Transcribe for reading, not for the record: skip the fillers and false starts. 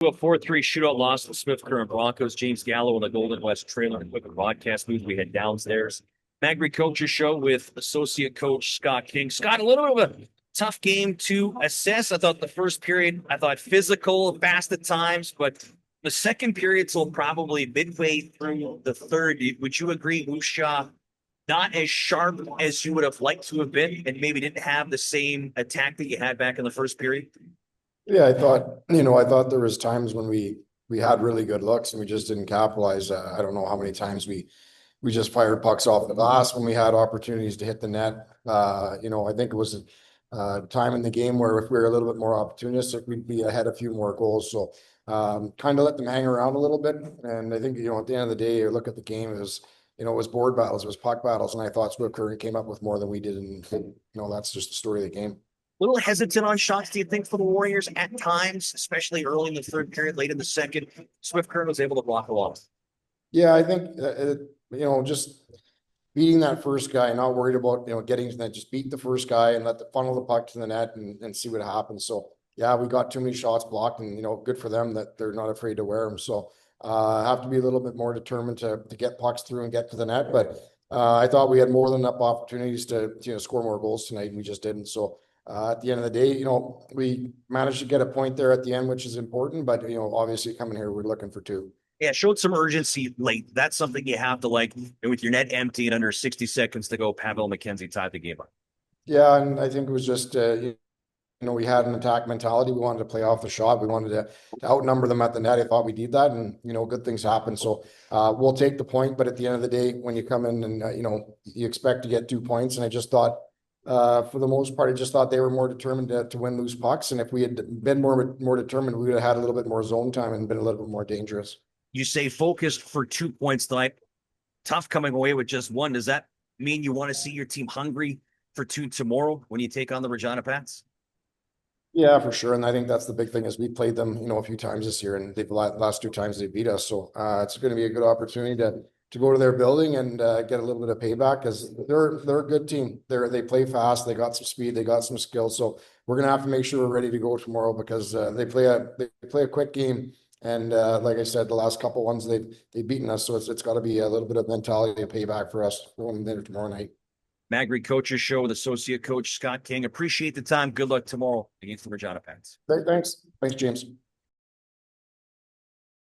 A 4-3 shootout loss to the Swift Current Broncos. James Gallo in the Golden West trailer equipment broadcast booth we had downstairs. Magri Coaches Show with associate coach Scott King. Scott, a little bit of a tough game to assess. I thought the first period, physical, fast at times, but the second period till probably midway through the third, would you agree Moose Jaw not as sharp as you would have liked to have been and maybe didn't have the same attack that you had back in the first period? Yeah, I thought there was times when we had really good looks and we just didn't capitalize. I don't know how many times we just fired pucks off the glass when we had opportunities to hit the net. I think it was a time in the game where if we were a little bit more opportunistic, we'd be ahead a few more goals. So kind of let them hang around a little bit. And I think, at the end of the day, you look at the game, it was board battles, it was puck battles, and I thought Swift Current came up with more than we did. And that's just the story of the game. Little hesitant on shots, do you think, for the Warriors at times, especially early in the third period, late in the second? Swift Current was able to block a lot. Yeah, I think just beating that first guy, not worried about getting to that, just beat the first guy and let the funnel the puck to the net and see what happens. So yeah, we got too many shots blocked, and good for them that they're not afraid to wear them. So have to be a little bit more determined to get pucks through and get to the net. But I thought we had more than enough opportunities to score more goals tonight, and we just didn't. So at the end of the day, we managed to get a point there at the end, which is important. But obviously coming here, we're looking for two. Yeah, showed some urgency late. That's something you have to with your net empty and under 60 seconds to go. Pavel McKenzie tied the game up. Yeah, and I think it was just we had an attack mentality. We wanted to play off the shot. We wanted to outnumber them at the net. I thought we did that, and good things happen. So we'll take the point. But at the end of the day, when you come in and you expect to get 2 points, and I just thought for the most part, I just thought they were more determined to win loose pucks. And if we had been more determined, we would have had a little bit more zone time and been a little bit more dangerous. You say focused for 2 points tonight. Tough coming away with just one. Does that mean you want to see your team hungry for two tomorrow when you take on the Regina Pats? Yeah, for sure. And I think that's the big thing is we played them, a few times this year, and they've last 2 times they beat us. So it's going to be a good opportunity to go to their building and get a little bit of payback because they're a good team. They play fast. They got some speed. They got some skill. So we're going to have to make sure we're ready to go tomorrow because they play a quick game. And like I said, the last couple ones they've beaten us. So it's got to be a little bit of mentality of payback for us going there tomorrow night. Magri Coaches Show with associate coach Scott King. Appreciate the time. Good luck tomorrow against the Regina Pats. Thanks, James.